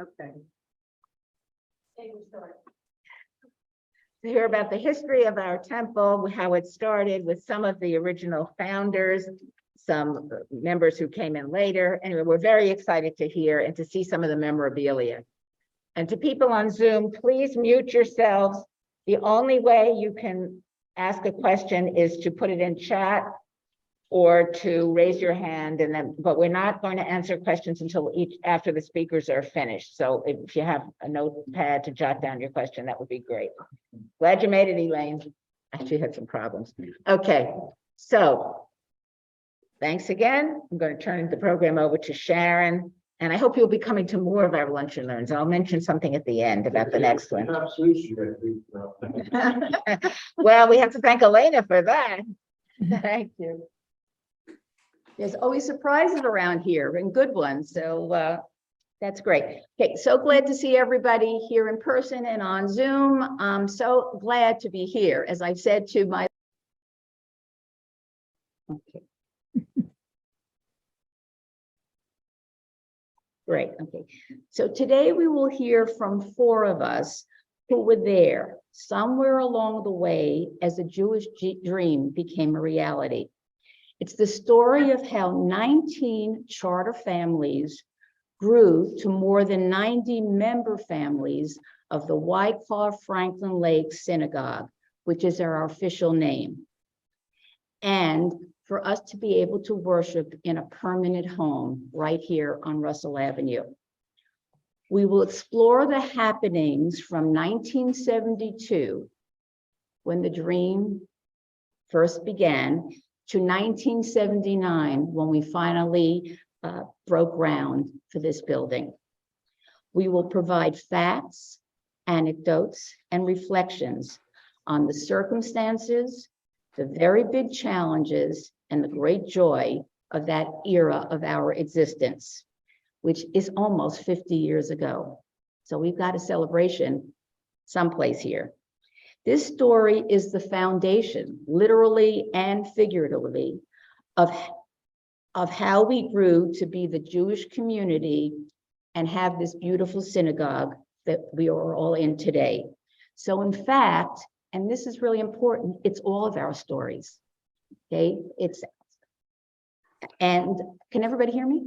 Okay. To hear about the history of our temple, how it started with some of the original founders, some members who came in later. Anyway, we're very excited to hear and to see some of the memorabilia. And to people on Zoom, please mute yourselves. The only way you can ask a question is to put it in chat or to raise your hand, and then, but we're not going to answer questions until after the speakers are finished. So if you have a notepad to jot down your question, that would be great. Glad you made it, Elaine. Actually had some problems. Okay, so thanks again. I'm going to turn the program over to Sharon, and I hope you'll be coming to more of our lunch and learns. I'll mention something at the end about the next one. Well, we have to thank Elena for that. Thank you. There's always surprises around here and good ones. So that's great. Okay, so glad to see everybody here in person and on Zoom. I'm so glad to be here. As I've said to my... Okay. Great, okay. So today we will hear from 4 of us who were there somewhere along the way as a Jewish dream became a reality. It's the story of how 19 charter families grew to more than 90 member families of the Wyckoff Franklin Lake Synagogue, which is our official name. And for us to be able to worship in a permanent home right here on Russell Avenue. We will explore the happenings from 1972, when the dream first began, to 1979, when we finally broke ground for this building. We will provide facts, anecdotes, and reflections on the circumstances, the very big challenges, and the great joy of that era of our existence, which is almost 50 years ago. So we've got a celebration someplace here. This story is the foundation, literally and figuratively, of how we grew to be the Jewish community and have this beautiful synagogue that we are all in today. So in fact, and this is really important, it's all of our stories, okay? And can everybody hear me?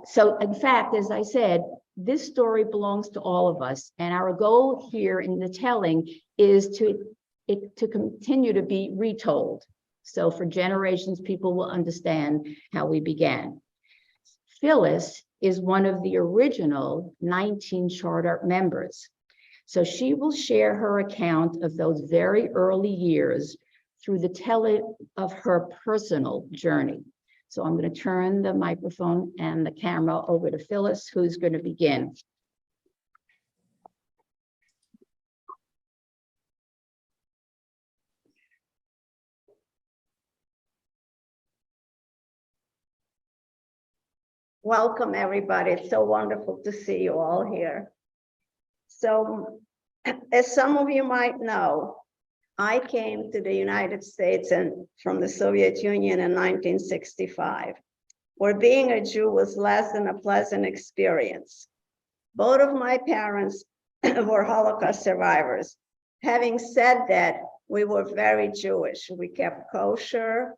So in fact, as I said, this story belongs to all of us. And our goal here in the telling is to continue to be retold. So for generations, people will understand how we began. Phyllis is one of the original 19 charter members. So she will share her account of those very early years through the telling of her personal journey. So I'm going to turn the microphone and the camera over to Phyllis, who's going to begin. Welcome, everybody. It's so wonderful to see you all here. So, as some of you might know, I came to the United States and from the Soviet Union in 1965, where being a Jew was less than a pleasant experience. Both of my parents were Holocaust survivors. Having said that, we were very Jewish. We kept kosher.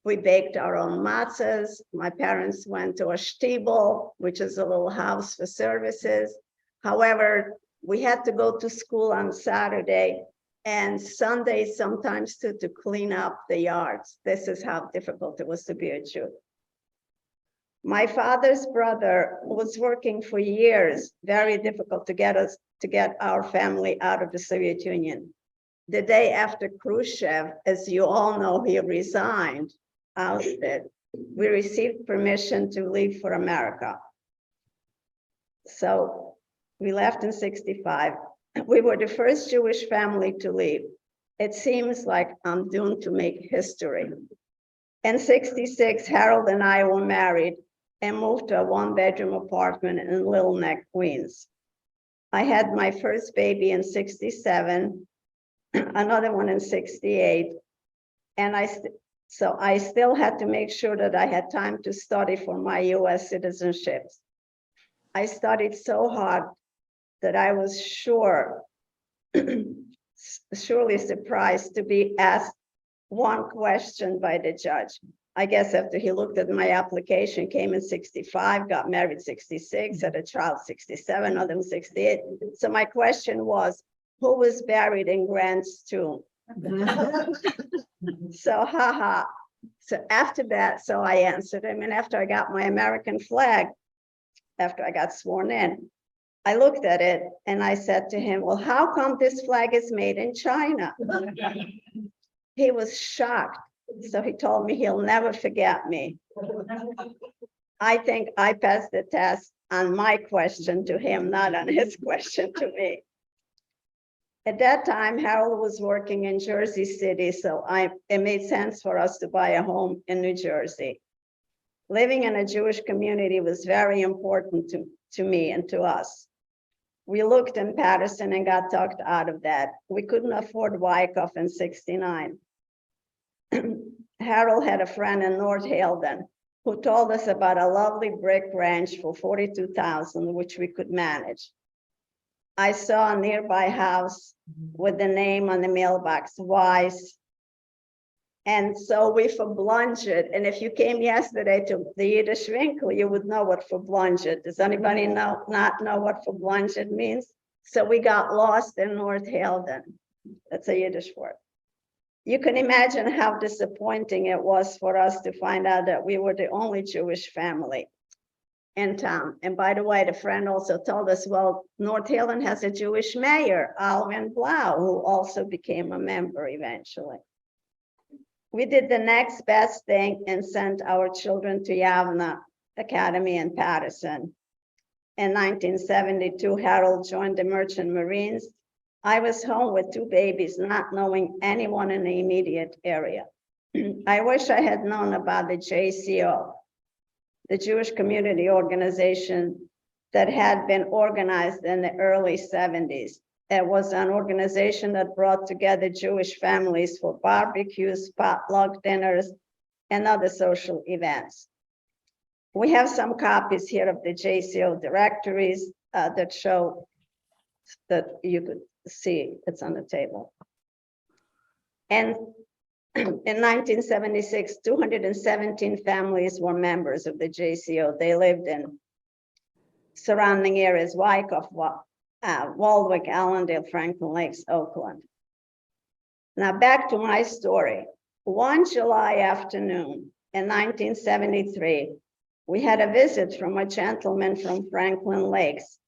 We baked our own matzahs. My parents went to a shtibel, which is a little house for services. However, we had to go to school on Saturday and Sunday sometimes to clean up the yards. This is how difficult it was to be a Jew. My father's brother was working for years, very difficult to get our family out of the Soviet Union. The day after Khrushchev, as you all know, he resigned, ousted, we received permission to leave for America. So we left in 65. We were the first Jewish family to leave. It seems like I'm doomed to make history. In 66, Harold and I were married and moved to a 1-bedroom apartment in Little Neck, Queens. I had my first baby in 67, another one in 68, and I still had to make sure that I had time to study for my US citizenship. I studied so hard that I was surely surprised to be asked one question by the judge. I guess after he looked at my application, came in 65, got married 66, had a child 67, other 68. So my question was, who was buried in Grant's tomb? So, haha. So after that, so I answered him. And after I got my American flag, after I got sworn in, I looked at it and I said to him, well, how come this flag is made in China? He was shocked. So he told me he'll never forget me. I think I passed the test on my question to him, not on his question to me. At that time, Harold was working in Jersey City, so it made sense for us to buy a home in New Jersey. Living in a Jewish community was very important to me and to us. We looked in Patterson and got talked out of that. We couldn't afford Wyckoff in '69. Harold had a friend in North Halden who told us about a lovely brick ranch for $42,000, which we could manage. I saw a nearby house with the name on the mailbox, Wise. And so we verblunged. And if you came yesterday to the Yiddish Winkel, you would know what verblunged. Does anybody not know what verblunged means? So we got lost in North Halden. That's a Yiddish word. You can imagine how disappointing it was for us to find out that we were the only Jewish family in town. And by the way, the friend also told us, well, North Halden has a Jewish mayor, Alvin Blau, who also became a member eventually. We did the next best thing and sent our children to Yavna Academy in Patterson. In 1972, Harold joined the Merchant Marines. I was home with 2 babies, not knowing anyone in the immediate area. I wish I had known about the JCO, the Jewish Community Organization that had been organized in the early 70s. It was an organization that brought together Jewish families for barbecues, potluck dinners, and other social events. We have some copies here of the JCO directories that show that you could see it's on the table. And in 1976, 217 families were members of the JCO. They lived in surrounding areas, Wyckoff, Waldwick, Allendale, Franklin Lakes, Oakland. Now back to my story. One July afternoon in 1973, we had a visit from a gentleman from Franklin Lakes.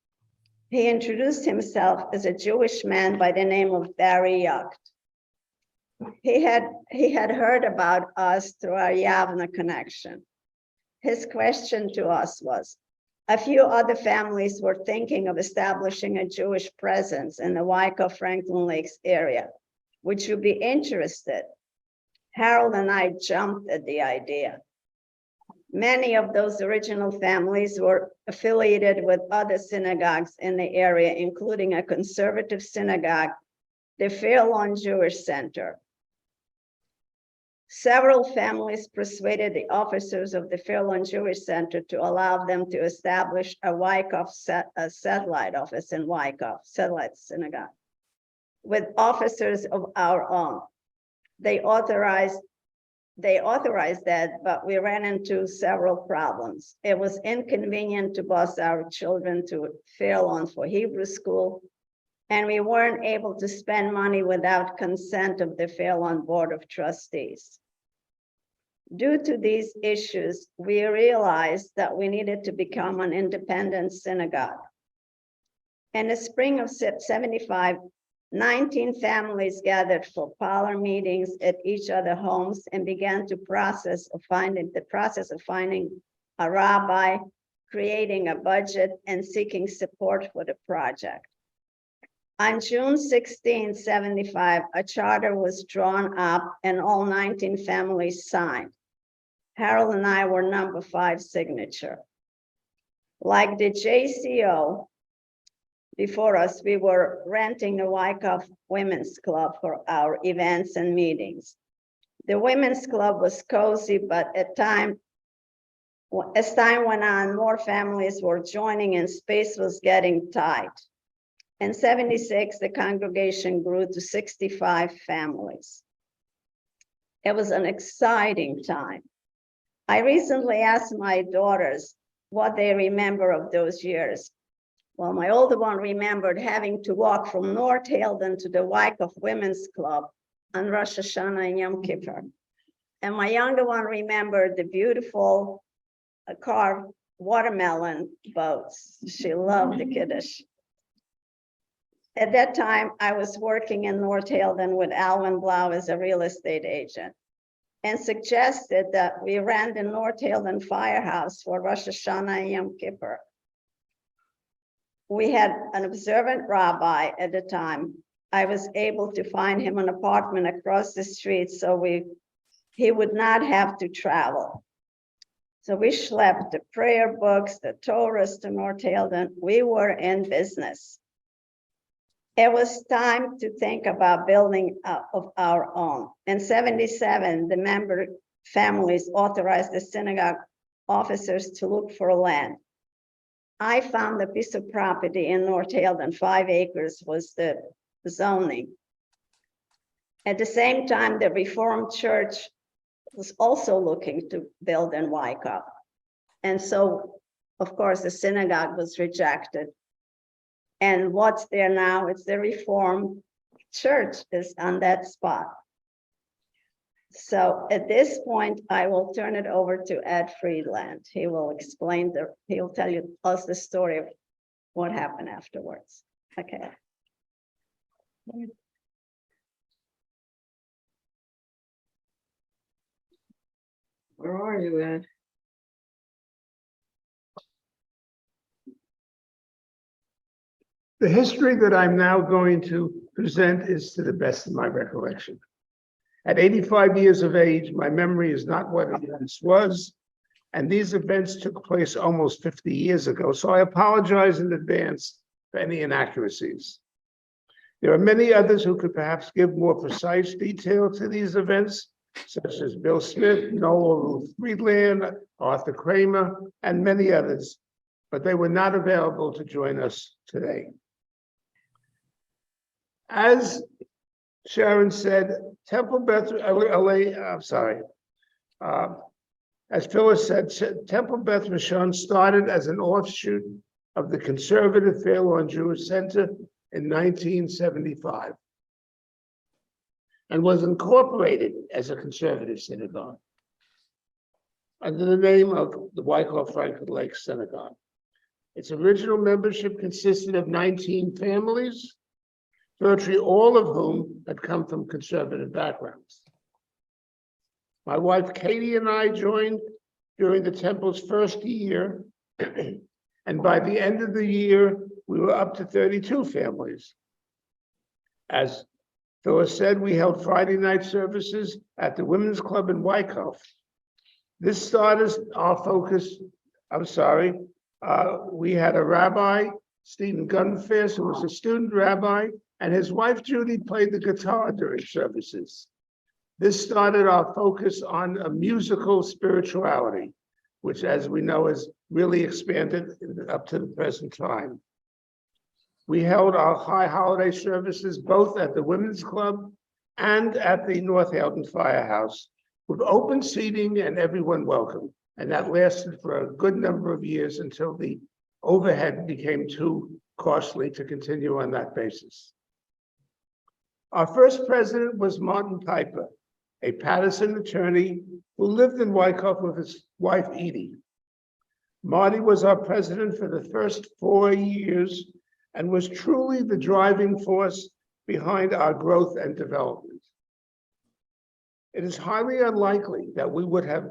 He introduced himself as a Jewish man by the name of Barry Yucht. He had heard about us through our Yavna connection. His question to us was, a few other families were thinking of establishing a Jewish presence in the Wyckoff Franklin Lakes area. Would you be interested? Harold and I jumped at the idea. Many of those original families were affiliated with other synagogues in the area, including a conservative synagogue, the Fair Lawn Jewish Center. Several families persuaded the officers of the Fair Lawn Jewish Center to allow them to establish a Wyckoff satellite office in Wyckoff, satellite synagogue, with officers of our own. They authorized that, but we ran into several problems. It was inconvenient to bus our children to Fair Lawn for Hebrew school, and we weren't able to spend money without consent of the Fair Lawn Board of Trustees. Due to these issues, we realized that we needed to become an independent synagogue. In the spring of '75, 19 families gathered for parlor meetings at each other's homes and began the process of finding a rabbi, creating a budget, and seeking support for the project. On June 16, '75, a charter was drawn up and all 19 families signed. Harold and I were number 5 signature. Like the JCO before us, we were renting the Wyckoff Women's Club for our events and meetings. The Women's Club was cozy, but at times As time went on, more families were joining and space was getting tight. In 76, the congregation grew to 65 families. It was an exciting time. I recently asked my daughters what they remember of those years. Well, my older one remembered having to walk from North Haledon to the Wyckoff Women's Club on Rosh Hashanah and Yom Kippur. And my younger one remembered the beautiful carved watermelon boats. She loved the Kiddush. At that time, I was working in North Haledon with Alvin Blau as a real estate agent and suggested that we rent the North Haledon Firehouse for Rosh Hashanah and Yom Kippur. We had an observant rabbi at the time. I was able to find him an apartment across the street so he would not have to travel. So we schlepped the prayer books, the Torahs to North Haledon. We were in business. It was time to think about building of our own. In 77, the member families authorized the synagogue officers to look for land. I found a piece of property in North Haledon, 5 acres was the zoning. At the same time, the Reformed Church was also looking to build in Wyckoff. And so, of course, the synagogue was rejected. And what's there now? It's the Reformed Church is on that spot. So at this point, I will turn it over to Ed Friedland. He will explain he'll tell us the story of what happened afterwards. Okay. Where are you, Ed? The history that I'm now going to present is to the best of my recollection. At 85 years of age, my memory is not what it once was, and these events took place almost 50 years ago, so I apologize in advance for any inaccuracies. There are many others who could perhaps give more precise detail to these events, such as Bill Smith, Noel Ruth Friedland, Arthur Kramer, and many others, but they were not available to join us today. As Sharon said, Temple Beth, as Phyllis said, Temple Beth Rishon started as an offshoot of the conservative Fairlawn Jewish Center in 1975 and was incorporated as a conservative synagogue under the name of the Wyckoff Franklin Lake Synagogue. Its original membership consisted of 19 families, virtually all of whom had come from conservative backgrounds. My wife Katie and I joined during the Temple's first year, and by the end of the year, we were up to 32 families. As Phyllis said, we held Friday night services at the Women's Club in Wyckoff. This started our focus, we had a rabbi, Stephen Gunfast, who was a student rabbi, and his wife Judy played the guitar during services. This started our focus on a musical spirituality, which, as we know, has really expanded up to the present time. We held our high holiday services both at the Women's Club and at the North Haledon Firehouse, with open seating and everyone welcome. And that lasted for a good number of years until the overhead became too costly to continue on that basis. Our first president was Martin Piper, a Patterson attorney who lived in Wyckoff with his wife, Edie. Marty was our president for the first 4 years and was truly the driving force behind our growth and development. It is highly unlikely that we would have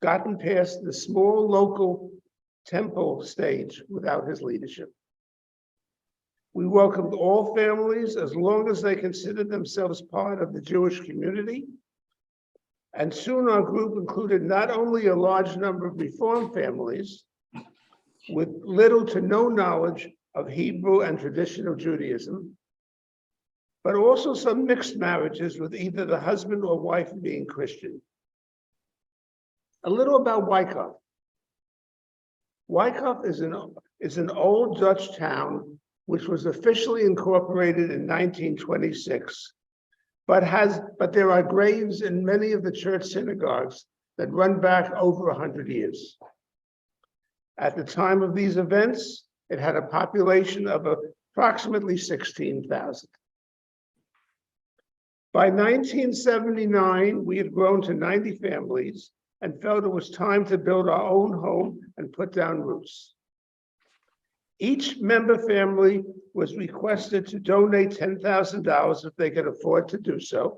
gotten past the small local Temple stage without his leadership. We welcomed all families as long as they considered themselves part of the Jewish community. And soon our group included not only a large number of Reform families with little to no knowledge of Hebrew and traditional Judaism, but also some mixed marriages with either the husband or wife being Christian. A little about Wyckoff. Wyckoff is an old Dutch town which was officially incorporated in 1926, but there are graves in many of the church synagogues that run back over 100 years. At the time of these events, it had a population of approximately 16,000. By 1979, we had grown to 90 families and felt it was time to build our own home and put down roots. Each member family was requested to donate $10,000 if they could afford to do so.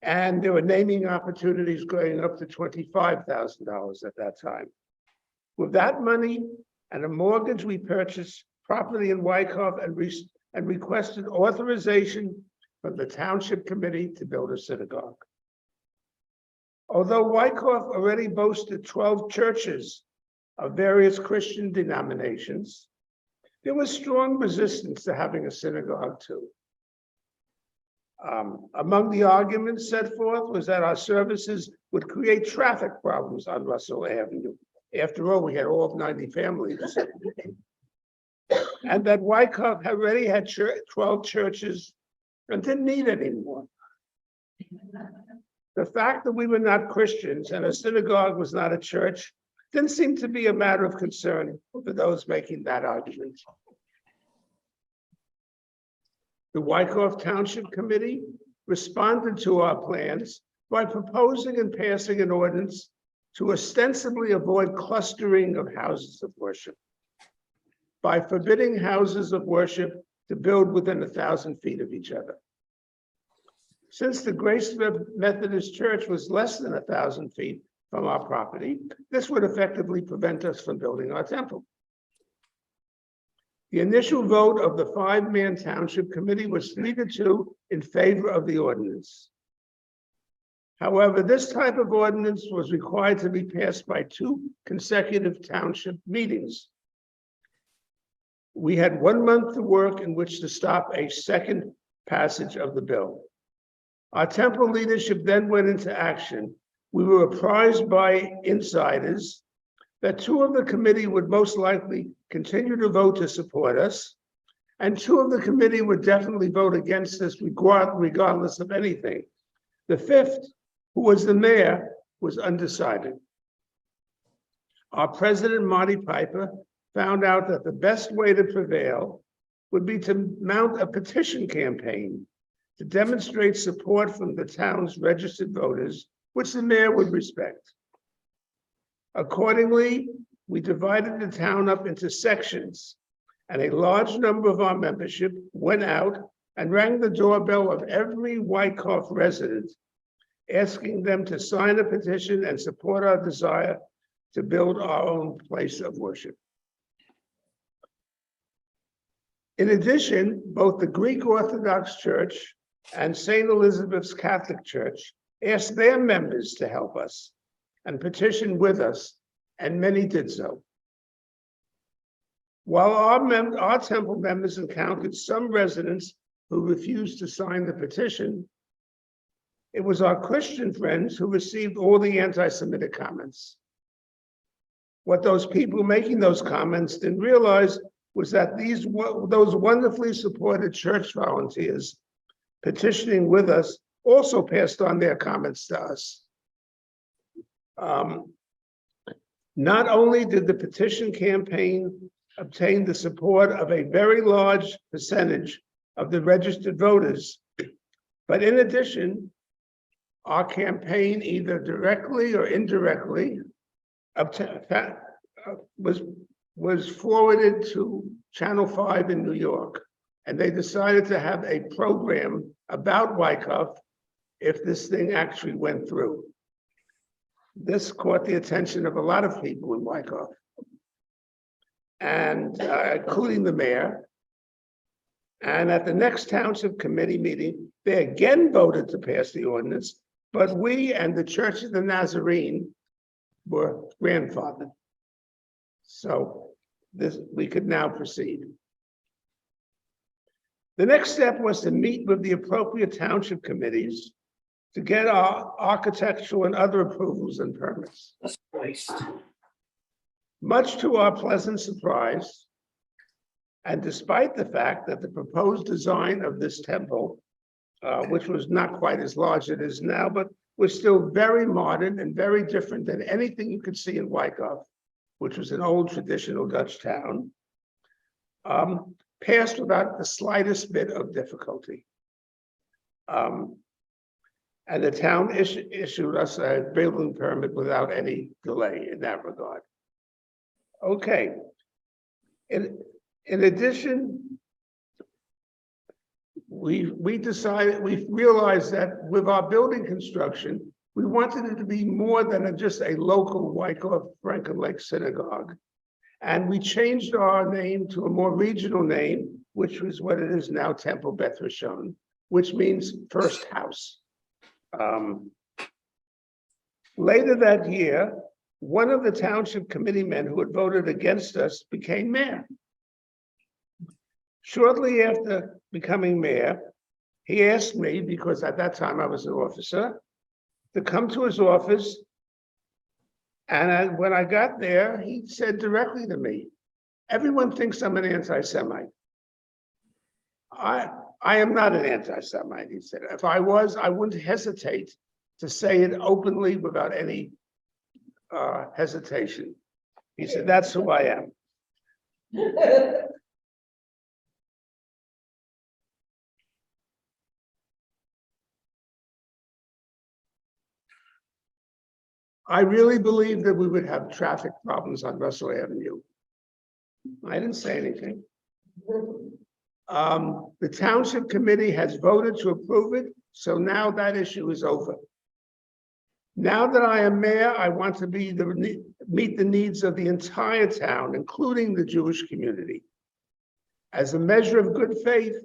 And there were naming opportunities going up to $25,000 at that time. With that money and a mortgage, we purchased property in Wyckoff and requested authorization from the Township Committee to build a synagogue. Although Wyckoff already boasted 12 churches of various Christian denominations, there was strong resistance to having a synagogue too. Among the arguments set forth was that our services would create traffic problems on Russell Avenue. After all, we had all 90 families. And that Wyckoff already had 12 churches and didn't need any more. The fact that we were not Christians and a synagogue was not a church didn't seem to be a matter of concern for those making that argument. The Wyckoff Township Committee responded to our plans by proposing and passing an ordinance to ostensibly avoid clustering of houses of worship by forbidding houses of worship to build within 1,000 feet of each other. Since the Grace Methodist Church was less than 1,000 feet from our property, this would effectively prevent us from building our temple. The initial vote of the 5-man Township Committee was 3-2 in favor of the ordinance. However, this type of ordinance was required to be passed by 2 consecutive township meetings. We had 1 month to work in which to stop a second passage of the bill. Our temple leadership then went into action. We were apprised by insiders that 2 of the committee would most likely continue to vote to support us, and 2 of the committee would definitely vote against us regardless of anything. The 5th, who was the mayor, was undecided. Our president, Marty Piper, found out that the best way to prevail would be to mount a petition campaign to demonstrate support from the town's registered voters, which the mayor would respect. Accordingly, we divided the town up into sections, and a large number of our membership went out and rang the doorbell of every Wyckoff resident, asking them to sign a petition and support our desire to build our own place of worship. In addition, both the Greek Orthodox Church and St. Elizabeth's Catholic Church asked their members to help us and petition with us, and many did so. While our temple members encountered some residents who refused to sign the petition, it was our Christian friends who received all the anti-Semitic comments. What those people making those comments didn't realize was that those wonderfully supported church volunteers petitioning with us also passed on their comments to us. Not only did the petition campaign obtain the support of a very large percentage of the registered voters, but in addition, our campaign either directly or indirectly was forwarded to Channel 5 in New York, and they decided to have a program about Wyckoff if this thing actually went through. This caught the attention of a lot of people in Wyckoff, and including the mayor. And at the next Township Committee meeting, they again voted to pass the ordinance, but we and the Church of the Nazarene were grandfathered. So we could now proceed. The next step was to meet with the appropriate township committees to get our architectural and other approvals and permits. Much to our pleasant surprise, and despite the fact that the proposed design of this temple, which was not quite as large as it is now, but was still very modern and very different than anything you could see in Wyckoff, which was an old traditional Dutch town, passed without the slightest bit of difficulty. And the town issued us a building permit without any delay in that regard. Okay. In addition, we realized that with our building construction, we wanted it to be more than just a local Wyckoff Franklin Lake synagogue. And we changed our name to a more regional name, which was what it is now, Temple Beth Rishon, which means first house. Later that year, one of the township committee men who had voted against us became mayor. Shortly after becoming mayor, he asked me, because at that time I was an officer, to come to his office. And when I got there, he said directly to me, "Everyone thinks I'm an anti-Semite. I am not an anti-Semite," he said. "If I was, I wouldn't hesitate to say it openly without any hesitation." He said, "That's who I am." I really believed that we would have traffic problems on Russell Avenue. I didn't say anything. The township committee has voted to approve it, so now that issue is over. Now that I am mayor, I want to meet the needs of the entire town, including the Jewish community. As a measure of good faith,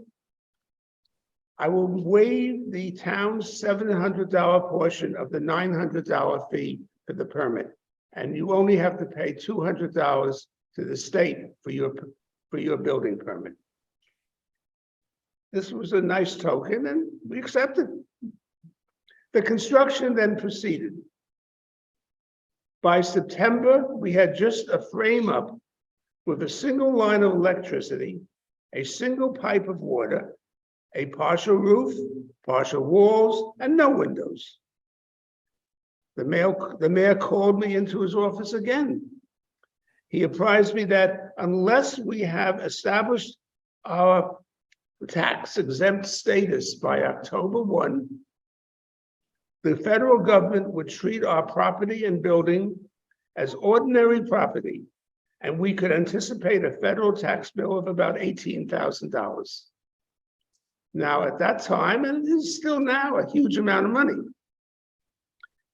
I will waive the town's $700 portion of the $900 fee for the permit, and you only have to pay $200 to the state for your building permit. This was a nice token, and we accepted. The construction then proceeded. By September, we had just a frame up with a single line of electricity, a single pipe of water, a partial roof, partial walls, and no windows. The mayor called me into his office again. He apprised me that unless we have established our tax exempt status by October 1, the federal government would treat our property and building as ordinary property, and we could anticipate a federal tax bill of about $18,000. Now, at that time, and it is still now, a huge amount of money.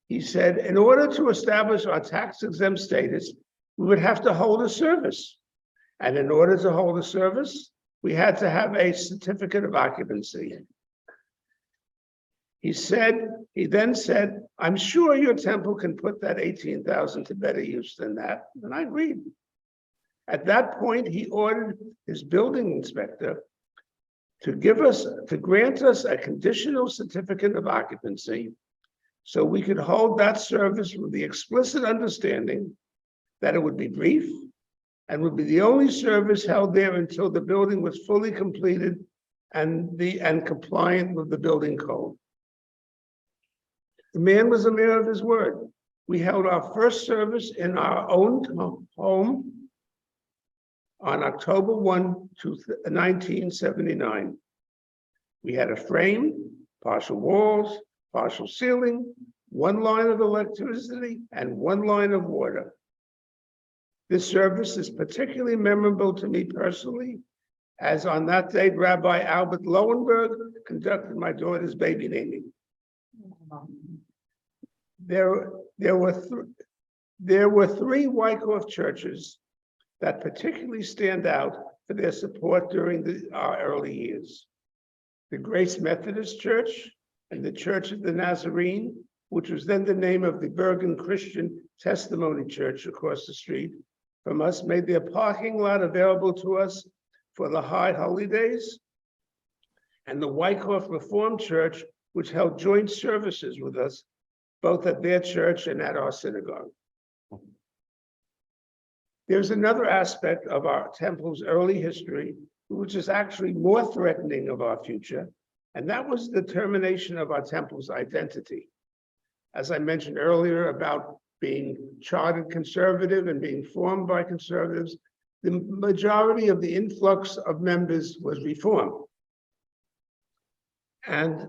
He said, in order to establish our tax exempt status, we would have to hold a service. And in order to hold a service, we had to have a certificate of occupancy. He then said, "I'm sure your temple can put that $18,000 to better use than that." And I agreed. At that point, he ordered his building inspector to grant us a conditional certificate of occupancy so we could hold that service with the explicit understanding that it would be brief and would be the only service held there until the building was fully completed and compliant with the building code. The man was a man of his word. We held our first service in our own home on October 1, 1979. We had a frame, partial walls, partial ceiling, one line of electricity, and one line of water. This service is particularly memorable to me personally, as on that day, Rabbi Albert Lowenberg conducted my daughter's baby naming. There were three Wyckoff churches that particularly stand out for their support during our early years. The Grace Methodist Church and the Church of the Nazarene, which was then the name of the Bergen Christian Testimony Church across the street from us, made their parking lot available to us for the high holy days. And the Wyckoff Reformed Church, which held joint services with us, both at their church and at our synagogue. There's another aspect of our temple's early history, which is actually more threatening of our future, and that was the termination of our temple's identity. As I mentioned earlier about being chartered conservative and being formed by conservatives, the majority of the influx of members was Reform. And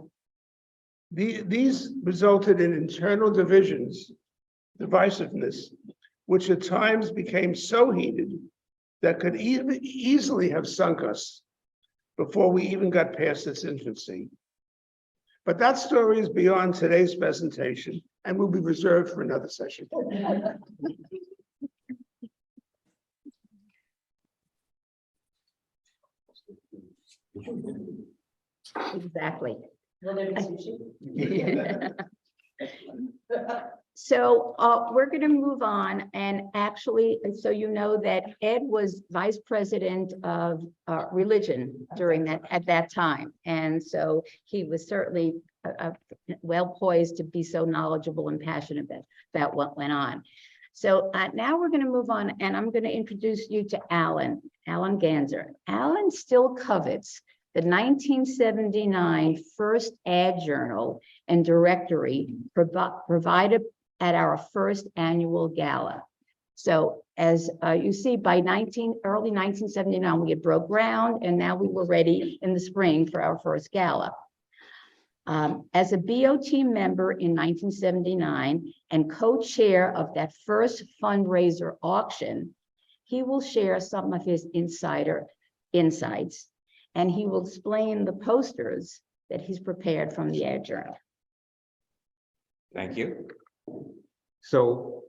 these resulted in internal divisions, divisiveness, which at times became so heated that could easily have sunk us before we even got past its infancy. But that story is beyond today's presentation and will be reserved for another session. Exactly. Will there be sushi? So we're going to move on, and actually, so you know that Ed was vice president of religion during at that time, and so he was certainly well poised to be so knowledgeable and passionate about what went on. So now we're going to move on, and I'm going to introduce you to Alan Ganser. Alan still covets the 1979 first ad journal and directory provided at our first annual gala. So as you see, by early 1979, we had broke ground, and now we were ready in the spring for our first gala. As a BOT member in 1979 and co-chair of that first fundraiser auction, he will share some of his insider insights, and he will explain the posters that he's prepared from the ad journal. Thank you. So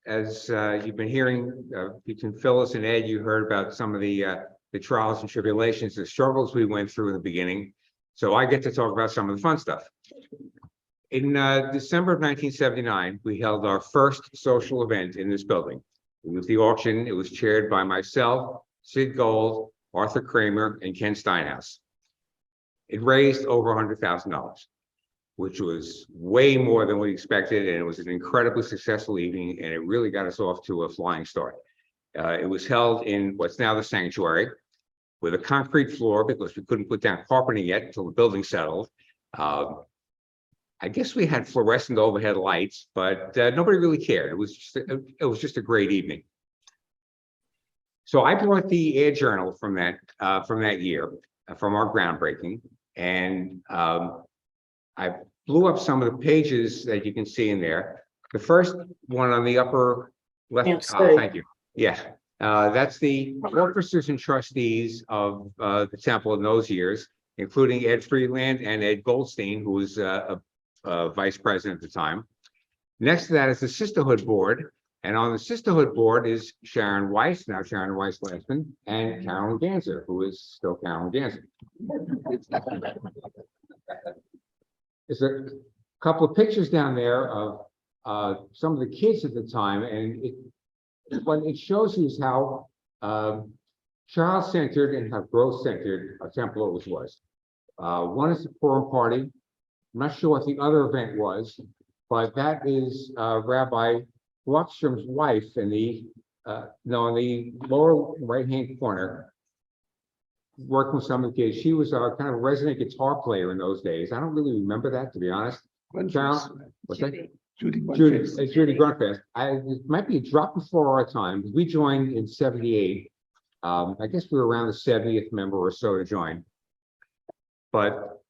as you've been hearing between Phyllis and Ed, you heard about some of the trials and tribulations, the struggles we went through in the beginning. So I get to talk about some of the fun stuff. In December of 1979, we held our first social event in this building. It was the auction. It was chaired by myself, Sid Gold, Arthur Kramer, and Ken Steinhaus. It raised over $100,000, which was way more than we expected, and it was an incredibly successful evening, and it really got us off to a flying start. It was held in what's now the sanctuary with a concrete floor because we couldn't put down carpeting yet until the building settled. I guess we had fluorescent overhead lights, but nobody really cared. It was just a great evening. So I brought the ad journal from that year, from our groundbreaking, and I blew up some of the pages that you can see in there. The first one on the upper left. Thank you. Yeah, that's the officers and trustees of the temple in those years, including Ed Freeland and Ed Goldstein, who was a vice president at the time. Next to that is the Sisterhood Board. And on the Sisterhood Board is Sharon Weiss, now Sharon Weiss-Glassman, and Carolyn Ganser, who is still Carolyn Ganser. There's a couple of pictures down there of some of the kids at the time, and what it shows you is how child-centered and how growth-centered a temple always was. One is the Purim party. I'm not sure what the other event was, but that is Rabbi Luckstrom's wife in the lower right-hand corner, working with some of the kids. She was our kind of resident guitar player in those days. I don't really remember that, to be honest. Judy Grunfest. It might be a drop before our time. We joined in '78. I guess we were around the 70th member or so to join. But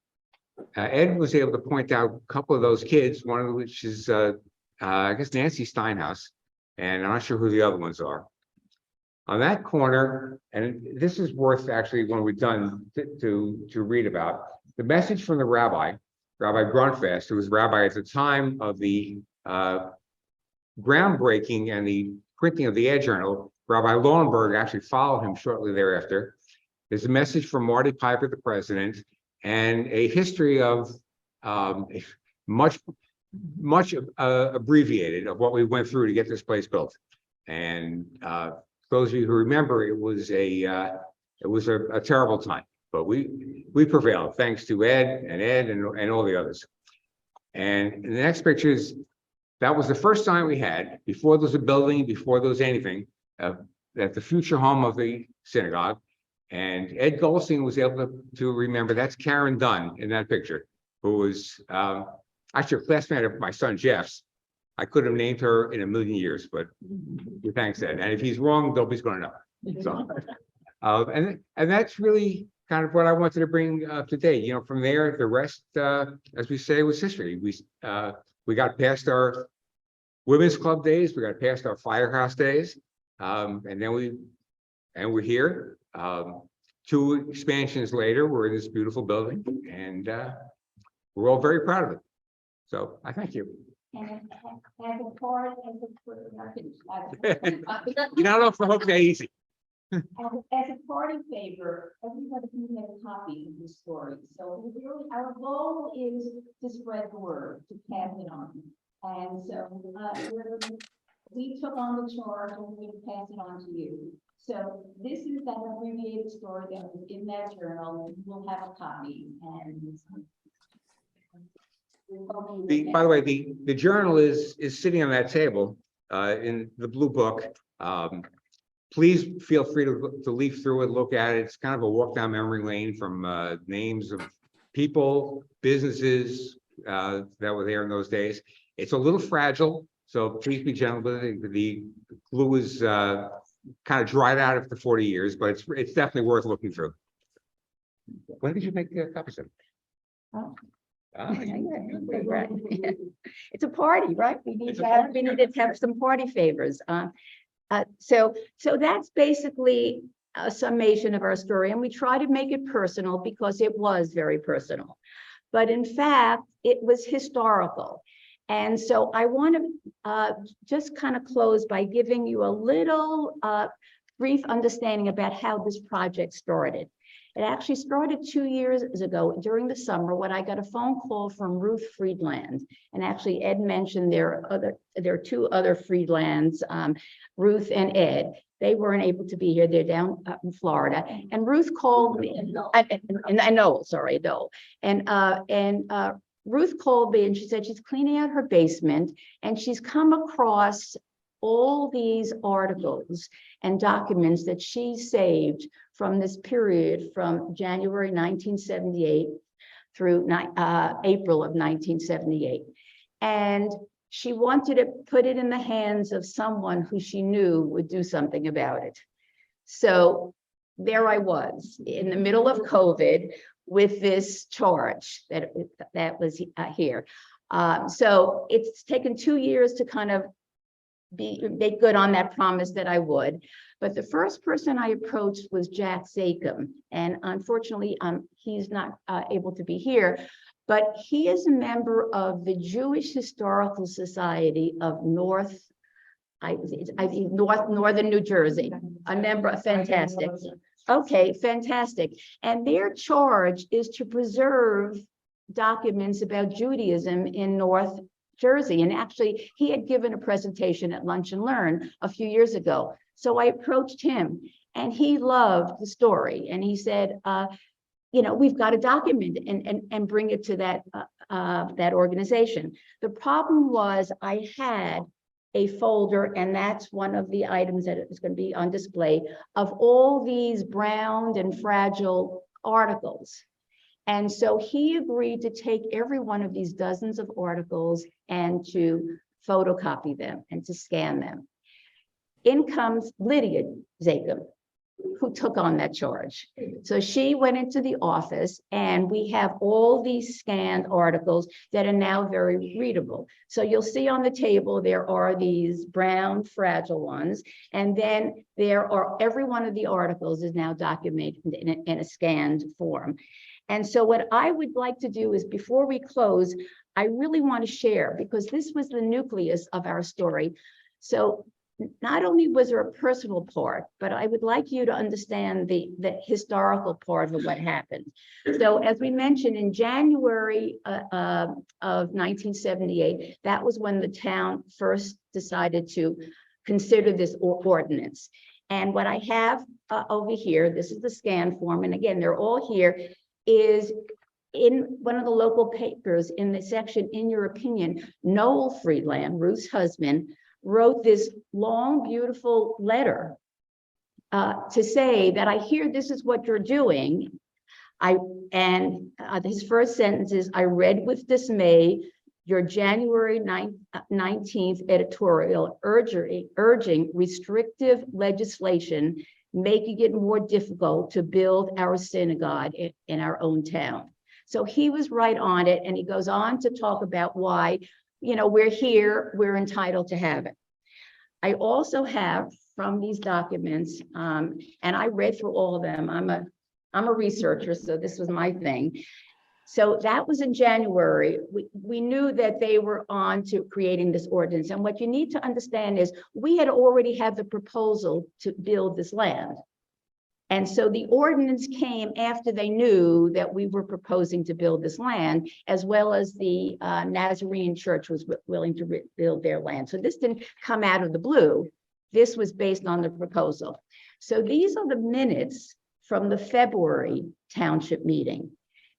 Ed was able to point out a couple of those kids, one of which is I guess Nancy Steinhaus, and I'm not sure who the other ones are. On that corner, and this is worth actually when we're done to read about, the message from the Rabbi Grunfest, who was rabbi at the time of the groundbreaking and the printing of the ad journal. Rabbi Lauenberg actually followed him shortly thereafter. There's a message from Marty Piper, the president, and a history of much abbreviated of what we went through to get this place built. And those of you who remember, it was a terrible time, but we prevailed thanks to Ed and all the others. And the next picture is, that was the first time we had, before there was a building, before there was anything, at the future home of the synagogue. And Ed Goldstein was able to remember, that's Karen Dunn in that picture, who was actually a classmate of my son Jeff's. I could have named her in a million years, but we thanks Ed. And if he's wrong, nobody's going to know. So, and that's really kind of what I wanted to bring up today. You know, from there, the rest, as we say, was history. We got past our women's club days, we got past our firehouse days, and then we're here. 2 expansions later, we're in this beautiful building, and we're all very proud of it. So I thank you. And as a part, You don't know if I hope that easy. as a party favor, everybody can get a copy of this story. So really, our goal is to spread the word, to pass it on. And so we took on the charge and we're going to pass it on to you. So this is that abbreviated story that was in that journal. We'll have a copy. And By the way, the journal is sitting on that table in the blue book. Please feel free to leaf through it, look at it. It's kind of a walk down memory lane from names of people, businesses that were there in those days. It's a little fragile, so please be gentle with it. The glue is kind of dried out after 40 years, but it's definitely worth looking through. When did you make copies of it? Oh. Ah, Right. It's a party, right? We need to have some party favors. So that's basically a summation of our story, and we try to make it personal because it was very personal. But in fact, it was historical. And so I want to just kind of close by giving you a little brief understanding about how this project started. It actually started 2 years ago during the summer when I got a phone call from Ruth Friedland. And actually Ed mentioned there are 2 other Friedlands, Ruth and Ed. They weren't able to be here. They're down in Florida. And Ruth called me, and I know, sorry, no. And Ruth called me and she said she's cleaning out her basement and she's come across all these articles and documents that she saved from this period from January 1978 through April of 1978. And she wanted to put it in the hands of someone who she knew would do something about it. So there I was in the middle of COVID with this charge that was here. So it's taken 2 years to kind of make good on that promise that I would. But the first person I approached was Jack Zakum. And unfortunately, he's not able to be here, but he is a member of the Jewish Historical Society of Northern New Jersey, a member, fantastic. Okay, fantastic. And their charge is to preserve documents about Judaism in North Jersey. And actually, he had given a presentation at Lunch and Learn a few years ago. So I approached him and he loved the story. And he said, you know, we've got to document it and bring it to that organization. The problem was I had a folder, and that's one of the items that is going to be on display, of all these browned and fragile articles. And so he agreed to take every one of these dozens of articles and to photocopy them and to scan them. In comes Lydia Zakum, who took on that charge. So she went into the office and we have all these scanned articles that are now very readable. So you'll see on the table, there are these brown fragile ones. And then there are, every one of the articles is now documented in a scanned form. And so what I would like to do is, before we close, I really want to share, because this was the nucleus of our story. So not only was there a personal part, but I would like you to understand the historical part of what happened. So as we mentioned, in January of 1978, that was when the town first decided to consider this ordinance. And what I have over here, this is the scan form, and again, they're all here, is in one of the local papers in the section, in your opinion, Noel Friedland, Ruth's husband, wrote this long, beautiful letter to say that I hear this is what you're doing. His first sentence is, I read with dismay your January 19th editorial urging restrictive legislation, making it more difficult to build our synagogue in our own town. So he was right on it, and he goes on to talk about why, we're here, we're entitled to have it. I also have from these documents, and I read through all of them. I'm a researcher, so this was my thing. So that was in January. We knew that they were on to creating this ordinance. And what you need to understand is we had already had the proposal to build this land. And so the ordinance came after they knew that we were proposing to build this land, as well as the Nazarene Church was willing to build their land. So this didn't come out of the blue. This was based on the proposal. So these are the minutes from the February township meeting.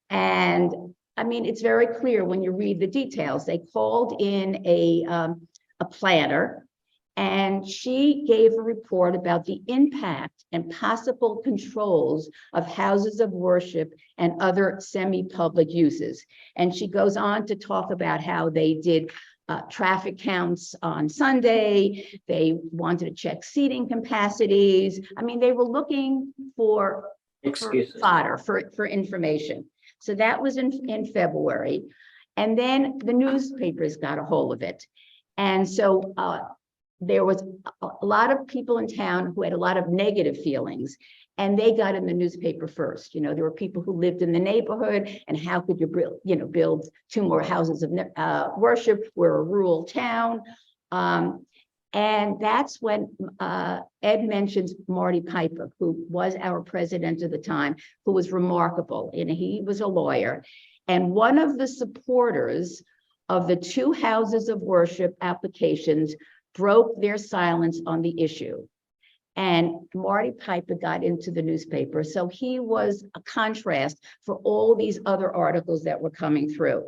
And I mean, it's very clear when you read the details. They called in a planner, and she gave a report about the impact and possible controls of houses of worship and other semi-public uses. And she goes on to talk about how they did traffic counts on Sunday. They wanted to check seating capacities. I mean, they were looking for fodder, for information. So that was in February. And then the newspapers got a hold of it. And so there was a lot of people in town who had a lot of negative feelings, and they got in the newspaper first. There were people who lived in the neighborhood, and how could you build 2 more houses of worship? We're a rural town. And that's when Ed mentions Marty Piper, who was our president at the time, who was remarkable, and he was a lawyer. And one of the supporters of the 2 houses of worship applications broke their silence on the issue. And Marty Piper got into the newspaper. So he was a contrast for all these other articles that were coming through.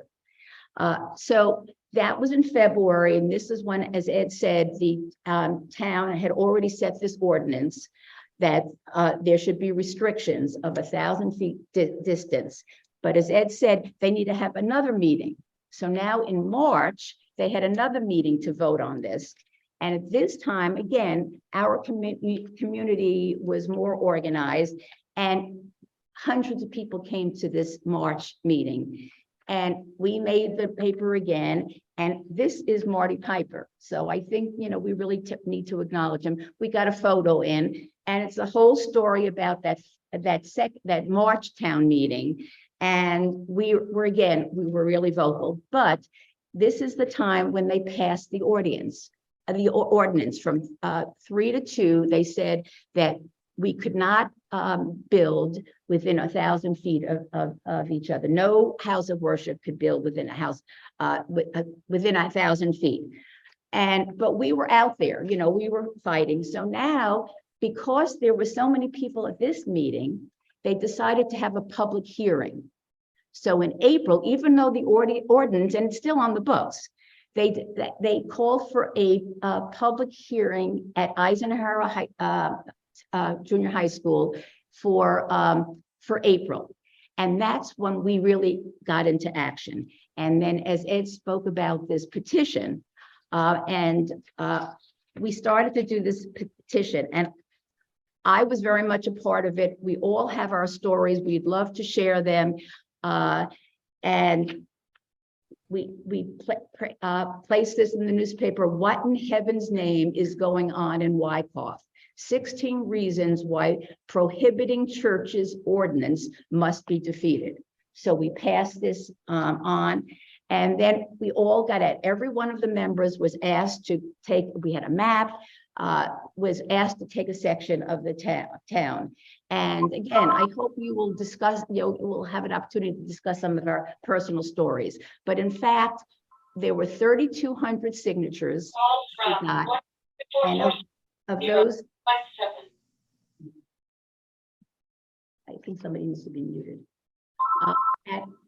So that was in February. And this is when, as Ed said, the town had already set this ordinance that there should be restrictions of 1,000 feet distance. But as Ed said, they need to have another meeting. So now in March, they had another meeting to vote on this. And at this time, again, our community was more organized, and hundreds of people came to this March meeting. And we made the paper again, and this is Marty Piper. So I think, we really need to acknowledge him. We got a photo in, and it's the whole story about that March town meeting. And we were really vocal, but this is the time when they passed the ordinance from 3 to 2. They said that we could not build within 1,000 feet of each other. No house of worship could build within a house within 1,000 feet. But we were out there, we were fighting. So now, because there were so many people at this meeting, they decided to have a public hearing. So in April, even though the ordinance, and it's still on the books, they called for a public hearing at Eisenhower Junior High School for April. And that's when we really got into action. And then, as Ed spoke about this petition, we started to do this petition, and I was very much a part of it. We all have our stories. We'd love to share them. And we placed this in the newspaper. What in heaven's name is going on in Wyckoff? 16 reasons why prohibiting churches ordinance must be defeated. So we passed this on, and then we all got it. Every one of the members was asked to take, we had a map, was asked to take a section of the town. And again, I hope you will discuss, we'll have an opportunity to discuss some of our personal stories. But in fact, there were 3,200 signatures we got, and of those, I think somebody needs to be muted.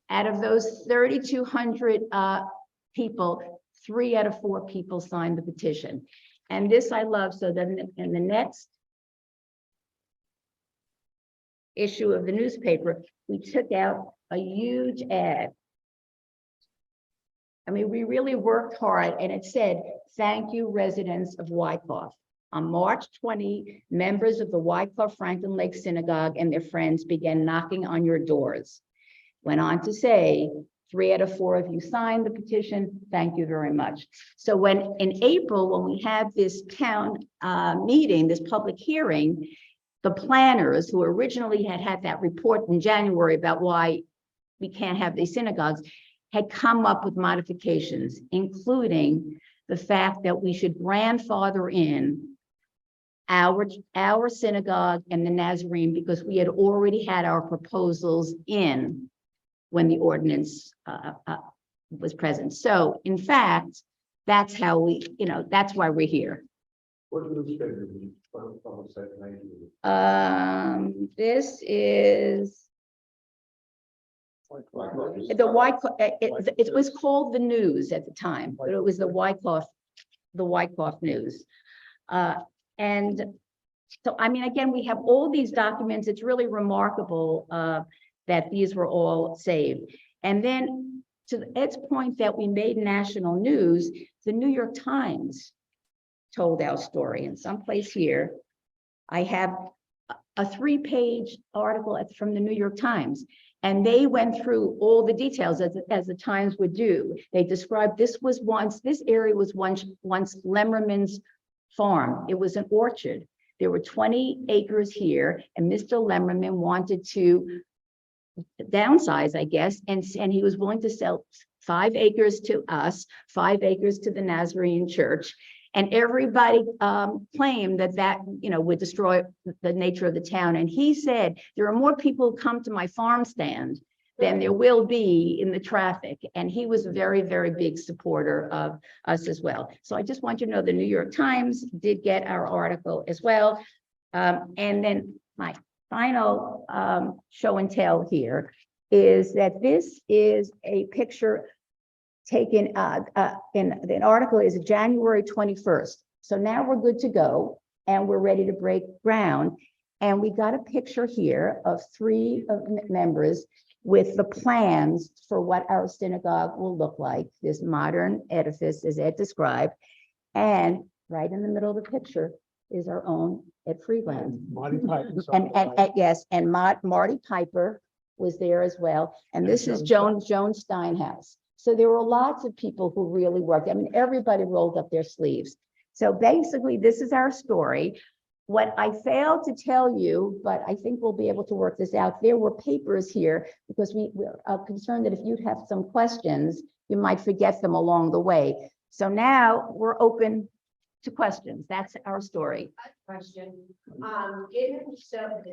Out of those 3,200 people, 3 out of 4 people signed the petition. And this I love. So then in the next issue of the newspaper, we took out a huge ad. I mean, we really worked hard, and it said, "Thank you, residents of Wyckoff." On March 20, members of the Wyckoff Franklin Lake Synagogue and their friends began knocking on your doors. Went on to say, 3 out of 4 of you signed the petition. Thank you very much. So when in April, when we had this town meeting, this public hearing, the planners who originally had that report in January about why we can't have these synagogues had come up with modifications, including the fact that we should grandfather in our synagogue and the Nazarene, because we had already had our proposals in when the ordinance was present. So in fact, that's how we, that's why we're here. What newspaper did you publicize? This is the Wyckoff, it was called the News at the time, but it was the Wyckoff News. And so, I mean, again, we have all these documents. It's really remarkable that these were all saved. And then to Ed's point that we made national news, the New York Times told our story. In someplace here, I have a 3-page article from the New York Times. And they went through all the details as the Times would do. They described this area was once Lemmerman's farm. It was an orchard. There were 20 acres here, and Mr. Lemmerman wanted to downsize, I guess, and he was willing to sell 5 acres to us, 5 acres to the Nazarene Church. And everybody claimed that would destroy the nature of the town. And he said, there are more people who come to my farm stand than there will be in the traffic. And he was a very, very big supporter of us as well. So I just want you to know the New York Times did get our article as well. And then my final show and tell here is that this is a picture taken in the article is January 21st. So now we're good to go and we're ready to break ground. And we got a picture here of 3 members with the plans for what our synagogue will look like, this modern edifice as Ed described. And right in the middle of the picture is our own Ed Friedland. Marty Piper. And yes, and Marty Piper was there as well. And this is Joan Steinhaus. So there were lots of people who really worked. I mean, everybody rolled up their sleeves. So basically, this is our story. What I failed to tell you, but I think we'll be able to work this out, there were papers here because we're concerned that if you'd have some questions, you might forget them along the way. So now we're open to questions. That's our story. Question, given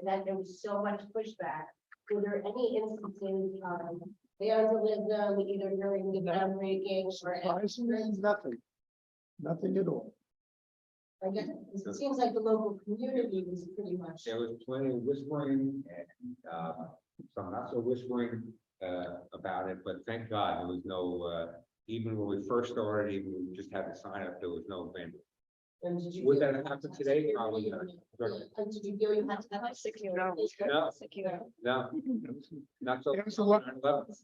that there was so much pushback, were there any instances of vandalism either during the groundbreaking or Surprisingly, nothing at all. I guess it seems like the local community was pretty much. There was plenty of whispering and some not so whispering about it, but thank God there was no, even when we first started, even when we just had the sign up, there was no vandalism. And did you Would feel that happen today? Probably not. And did you feel you had to have security? No. No, not so. There was a lot-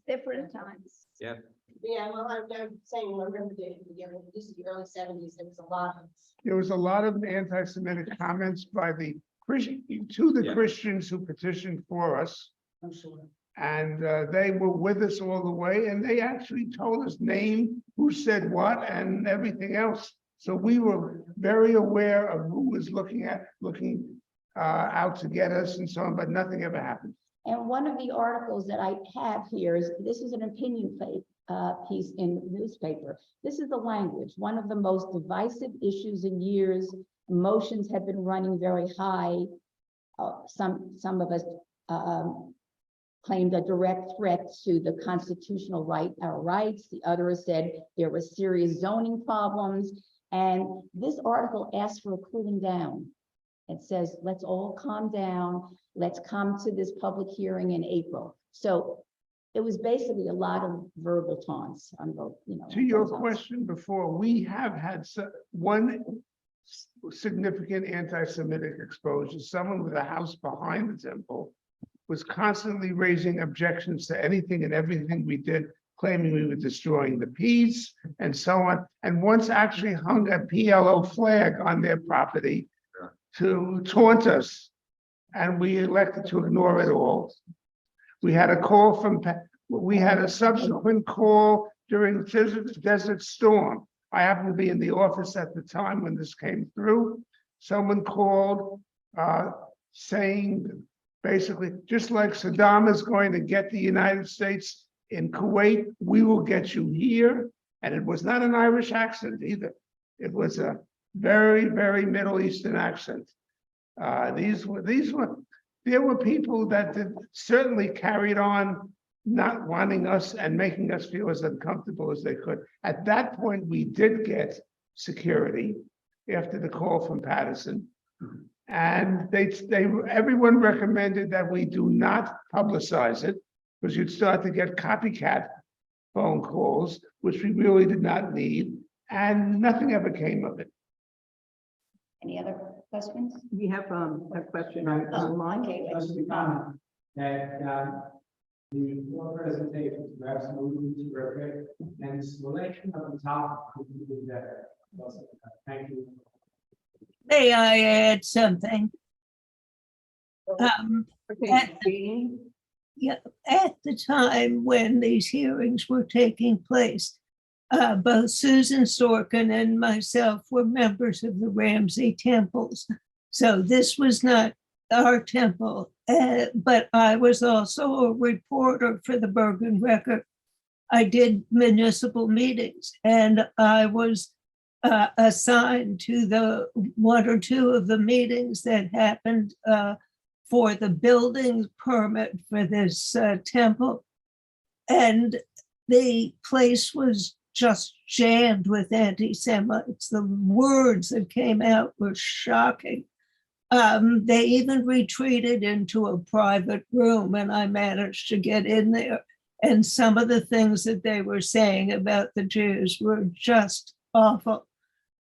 Different times. Yeah, well, I'm saying, I remember this is the early 70s, there was a lot of. There was a lot of anti-Semitic comments by the Christians who petitioned for us. I'm sure. And they were with us all the way, and they actually told us name who said what and everything else. So we were very aware of who was looking out to get us and so on, but nothing ever happened. And one of the articles that I have here is, this is an opinion piece in the newspaper. This is the language, one of the most divisive issues in years. Emotions have been running very high. Some of us claimed a direct threat to the constitutional our rights. The others said there were serious zoning problems. And this article asks for a cooling down. It says, let's all calm down. Let's come to this public hearing in April. So it was basically a lot of verbal taunts on both, To your both sides. question before, we have had one significant anti-Semitic exposure, someone with a house behind the temple was constantly raising objections to anything and everything we did, claiming we were destroying the peace and so on. And once actually hung a PLO flag on their property to taunt us. And we elected to ignore it all. We had a call from, we had a subsequent call during the Desert Storm. I happened to be in the office at the time when this came through. Someone called saying, basically, just like Saddam is going to get the United States in Kuwait, we will get you here. And it was not an Irish accent either. It was a very, very Middle Eastern accent. There were people that certainly carried on not wanting us and making us feel as uncomfortable as they could. At that point, we did get security after the call from Patterson. And everyone recommended that we do not publicize it because you'd start to get copycat phone calls, which we really did not need, and nothing ever came of it. Any other questions? We have a question Online? online. Just a comment that the four presentations were absolutely terrific, and this relation of the topic could be better. Thank you. May I add something? At the time when these hearings were taking place, both Susan Sorkin and myself were members of the Ramsey temples. So this was not our temple, but I was also a reporter for the Bergen Record. I did municipal meetings, and I was assigned to the one or two of the meetings that happened for the building permit for this temple. And the place was just jammed with anti-Semites. The words that came out were shocking. They even retreated into a private room, and I managed to get in there. And some of the things that they were saying about the Jews were just awful.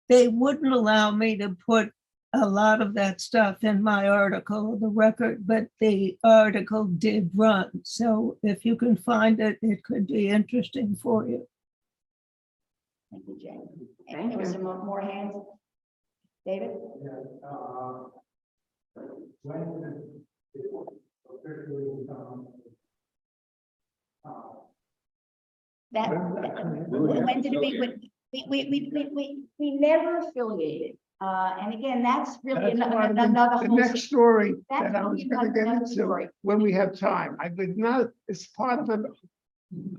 They wouldn't allow me to put a lot of that stuff in my article, the record, but the article did run. So if you can find it, it could be interesting for you. Thank you, Jane. Thank There was you. some more hands. David? When did we never affiliated. And again, that's really That's why another the whole. next story That's that I was really gonna get another into story. when we have time. I would not, it's part of a,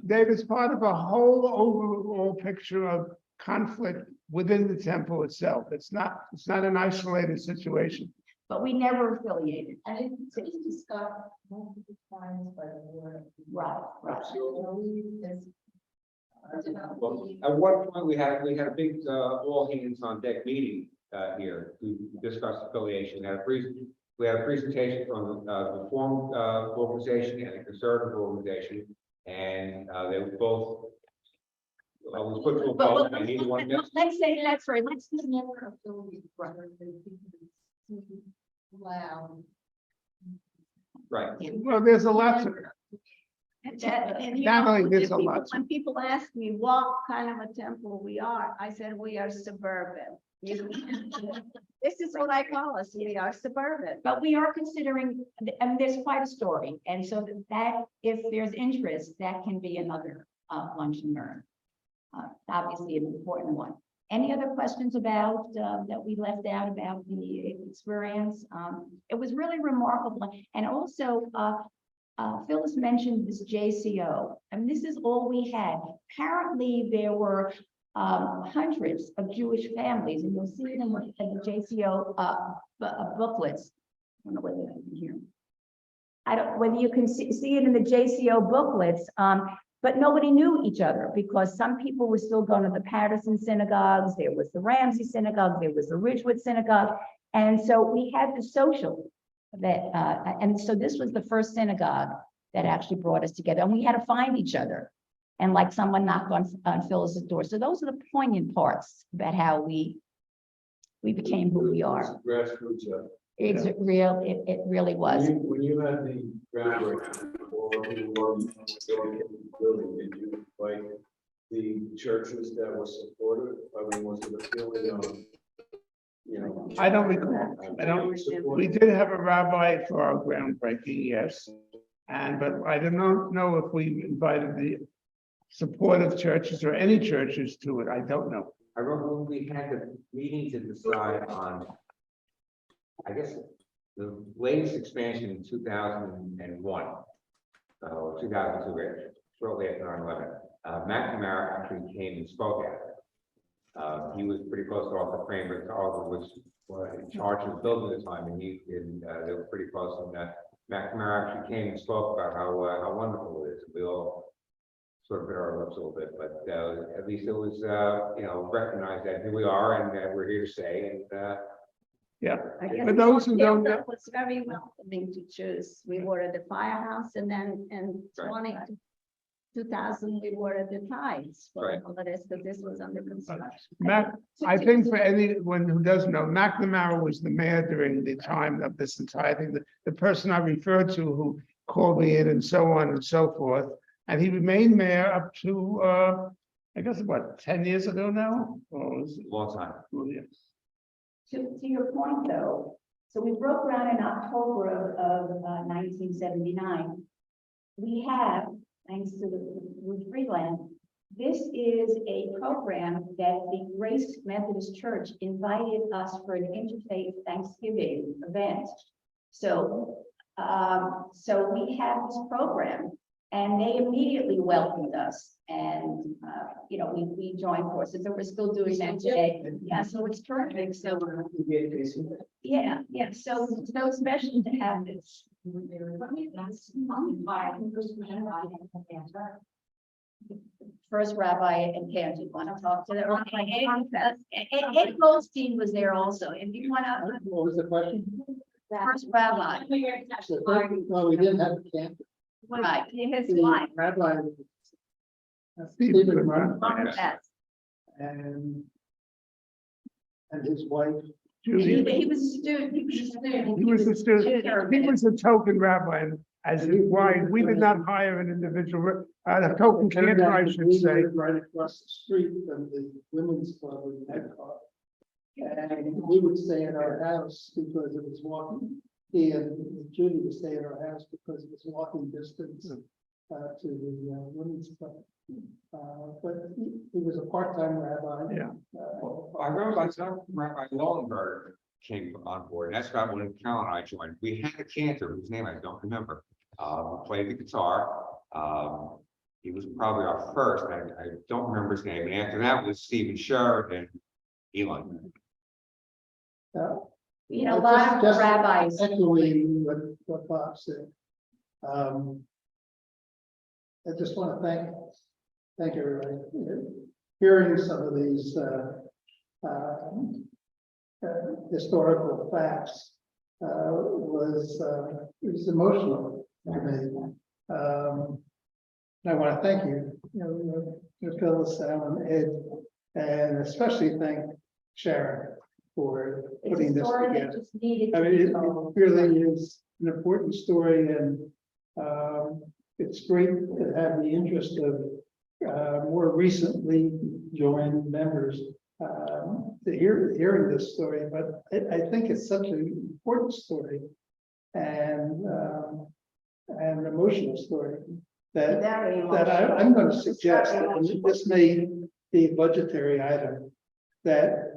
Dave, it's part of a whole overall picture of conflict within the temple itself. It's not an isolated situation. But we never affiliated. And it's discussed multiple times by the board. Right, right. Well, at one point, we had a big all hands on deck meeting here to discuss affiliation. We had a presentation from the Reform organization and the Conservative organization, and they were both. I was put to a vote, and neither one missed. Let's say that's right. Let's Never affiliated. Wow. Right. Well, there's a lot to, And, not only there's a lot. when people ask me what kind of a temple we are, I said we are suburban. This is what I call us. We are suburban. But we are considering, and there's quite a story, and so that if there's interest, that can be another lunch and learn. Obviously an important one. Any other questions about that we left out about the experience? It was really remarkable, and also Phyllis mentioned this JCO, and this is all we had. Apparently, there were hundreds of Jewish families, and you'll see it in the JCO booklets. I don't know whether you can hear. Whether you can see it in the JCO booklets, but nobody knew each other because some people were still going to the Patterson synagogues. There was the Ramsey synagogue. There was the Ridgewood synagogue, and so we had the social that, and so this was the first synagogue that actually brought us together, and we had to find each other. And like someone knocked on Phyllis's door. So those are the poignant parts about how we became who we are. Grassroots It's real, it really was. When you had the groundbreaking or you were building, did you invite the churches that were supportive? I mean, was it a feeling of, you know? I don't recall. We did have a rabbi for our groundbreaking, yes. But I don't know if we invited the supportive churches or any churches to it. I don't know. I remember when we had the meeting to decide on, I guess, the latest expansion in 2001, or 2002, shortly after 9/11. McNamara actually came and spoke at it. He was pretty close to Arthur Crane, but Arthur was in charge of the building at the time, and they were pretty close. And McNamara actually came and spoke about how wonderful it is. We all sort of bit our lips a little bit, but at least it was, recognized that here we are and we're here to stay. And Yeah, I guess for those who don't know, that was very welcoming to choose. We were at the firehouse and then in Right. 2000, we were at the Tides. Right. Because this was under construction. I think for anyone who doesn't know, McNamara was the mayor during the time of this entire thing. The person I referred to who called me in and so on and so forth. And he remained mayor up to, I guess, what, 10 years ago now? Or was it? long time. Well, yes. To your point, though, so we broke ground in October of 1979. We have, thanks to the Ruth Freeland, this is a program that the Grace Methodist Church invited us for an interfaith Thanksgiving event. So, so we have this program, and they immediately welcomed us, and we joined forces, and we're still doing that today. Yeah, so it's perfect. So yeah, so it's so special to have this. First rabbi in Canton, you want to talk to them? Ed Goldstein was there also. If you want to, What was the question? first rabbi, Well, we didn't have a camp. right, his The wife. Rabbi Stephen Stephen Run. Run Yes. and his wife. Judy, He was a student. He was a student. he was a student. He was a token rabbi, as his wife. We did not hire an individual, a token cantor, I should We say. lived right across the street from the women's club in Medcar. And we would stay at our house because it was walking. He and Judy would stay at our house because it was walking distance to the women's club. But he was a part-time rabbi. Yeah. I remember by the time Rabbi Wallenberg came on board, that's about when Carol and I joined. We had a cantor whose name I don't remember, who played the guitar. He was probably our first, I don't remember his name, and after that was Stephen Sherrod and Elon. A lot of Just rabbis. Echoing what Bob said. I just want to thank everybody. Hearing some of these historical facts was emotional to me. And I want to thank you, Phyllis, Alan, Ed, and especially thank Sharon for putting this together. I mean, it really is an important story, and it's great to have the interest of more recently joined members to hearing this story. But I think it's such an important story and an emotional story that I'm going to suggest that this may be a budgetary item that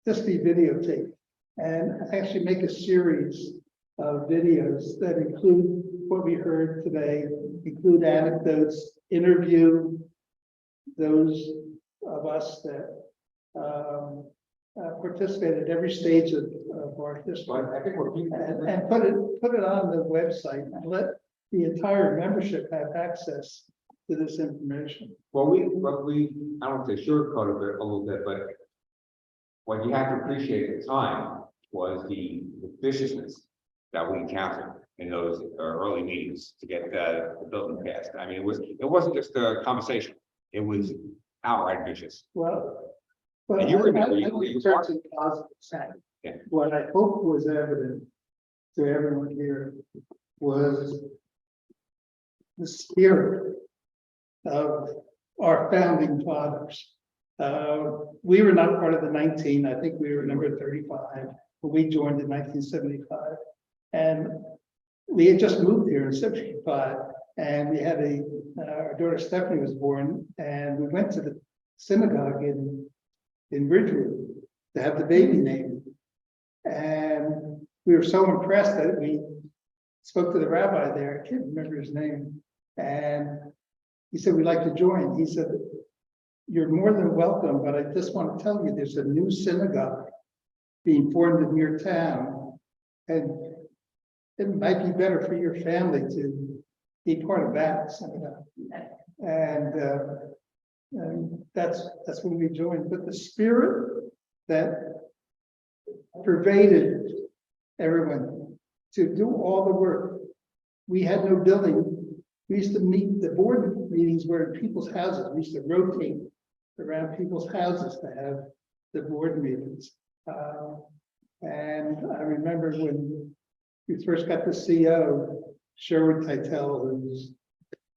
this be videotaped and actually make a series of videos that include what we heard today, include anecdotes, interview those of us that participated at every stage of our history, I think what people. and put it on the website and let the entire membership have access to this information. Well, I don't want to sugarcoat it a little bit, but what you have to appreciate at the time was the viciousness that we encountered in those early meetings to get the building passed. I mean, it wasn't just a conversation; it was outright vicious. Well, but And you were- I you think were in terms of positive side, Yeah. what I hope was evident to everyone here was the spirit of our founding fathers. We were not part of the 19, I think we were number 35, but we joined in 1975. And we had just moved here in 75, and we had our daughter Stephanie was born, and we went to the synagogue in Ridgewood to have the baby named. And we were so impressed that we spoke to the rabbi there, I can't remember his name, and he said, we'd like to join. He said, you're more than welcome, but I just want to tell you, there's a new synagogue being formed in your town, and it might be better for your family to be part of that synagogue. And that's when we joined. But the spirit that pervaded everyone to do all the work. We had no building. We used to meet, the board meetings were in people's houses. We used to rotate around people's houses to have the board meetings. And I remember when we first got the CO, Sherwood Titel, who's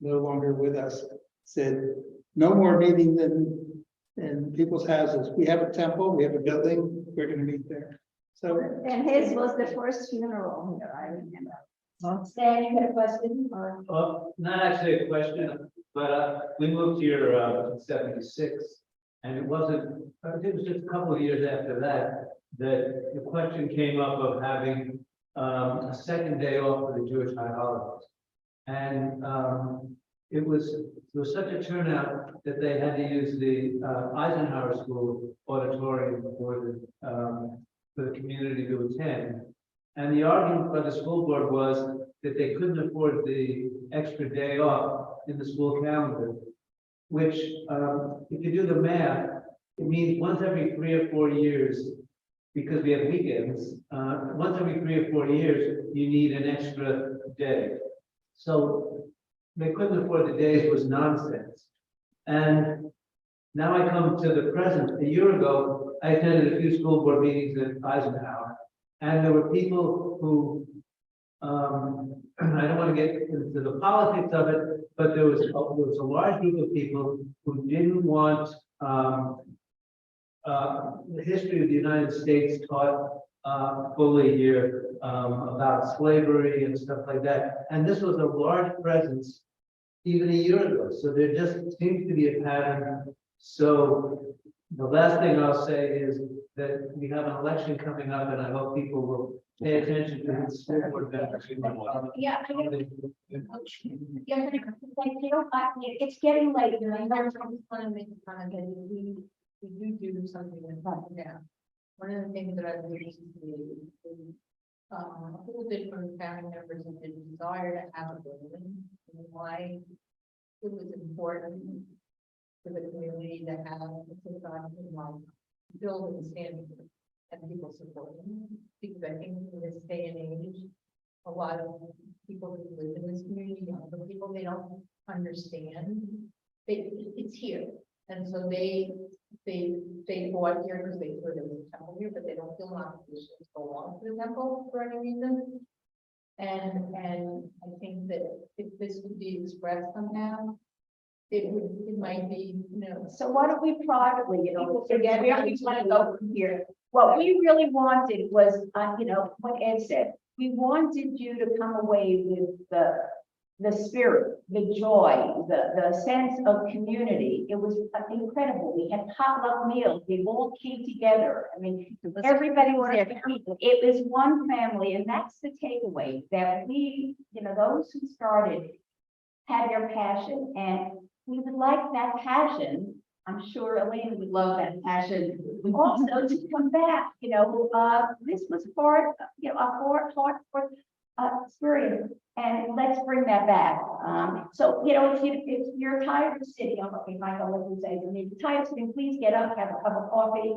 no longer with us, said, no more meeting in people's houses. We have a temple, we have a building, we're going to meet there. So, And his was the first funeral here, I remember. Stan, you had a question? Well, not actually a question, but we moved here in '76, and it wasn't, I think it was just a couple of years after that, that the question came up of having a second day off for the Jewish high holidays. And there was such a turnout that they had to use the Eisenhower School auditorium for the community to attend. And the argument by the school board was that they couldn't afford the extra day off in the school calendar, which, if you do the math, it means once every 3 or 4 years, because we have weekends, once every 3 or 4 years, you need an extra day. So they couldn't afford the days was nonsense. And now I come to the present. A year ago, I attended a few school board meetings at Eisenhower, and there were people who, I don't want to get into the politics of it, but there was a large group of people who didn't want the history of the United States taught fully here about slavery and stuff like that. And this was a large presence even a year ago. So there just seems to be a pattern. So the last thing I'll say is that we have an election coming up, and I hope people will pay attention to the school board members. Yeah, it's getting late. I just want to make a comment that we do something in front now. One of the things that I've noticed is a little bit from family members and the desire to have a building, and why it was important for the community to have a building standing and people supporting. Because I think in this day and age, a lot of people who live in this community, younger people, they don't understand. It's here. And so they bought here because they thought it was a temple here, but they don't feel an obligation to go along to the temple for any reason. And I think that if this would be expressed somehow, it might be, So why don't we privately, forget, we always want to go from here. What we really wanted was, what Ed said, we wanted you to come away with the spirit, the joy, the sense of community. It was incredible. We had potluck meals. We all came together. I mean, everybody wanted to eat. It was one family, and that's the takeaway, that we, those who started had their passion, and we would like that passion. I'm sure Elena would love that passion also to come back. This was part, a heart for experience, and let's bring that back. So, if you're tired of sitting, if Michael would say, if you're tired of sitting, please get up, have a cup of coffee.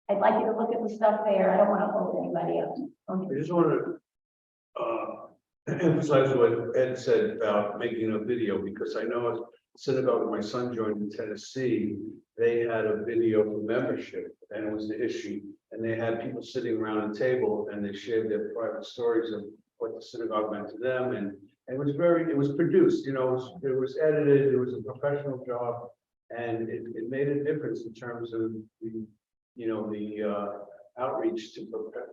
I'd like you to look at the stuff there. I don't want to hold anybody up. I just wanted to emphasize what Ed said about making a video, because I know synagogue my son joined in Tennessee, they had a video for membership, and it was the issue. And they had people sitting around a table, and they shared their private stories of what the synagogue meant to them, and it was produced, you know, it was edited, it was a professional job, and it made a difference in terms of the, you know, the outreach to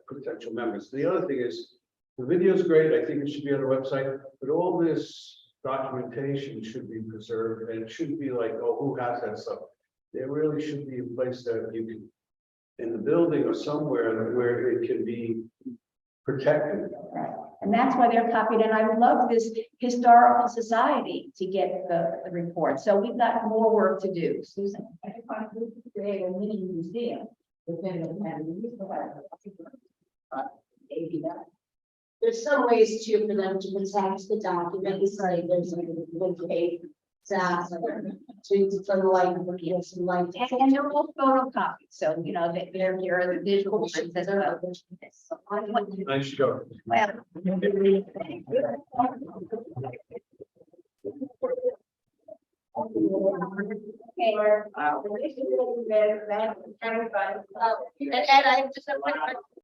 potential members. The other thing is, the video is great, I think it should be on the website, but all this documentation should be preserved, and it shouldn't be like, oh, who has that stuff? There really should be a place that you can, in the building or somewhere, where it can be protected. Right. And that's why they're copied, and I would love this historical society to get the report, so we've got more work to do. Susan? I think I would create a mini museum within the county. Maybe that. There's some ways too for them to protect the documents, like there's like a good page. To from the light, some light. And they're all photocopied, so, you know, they're here are the visual ones as well. Nice show. Well. Okay. And Ed, I just have one question.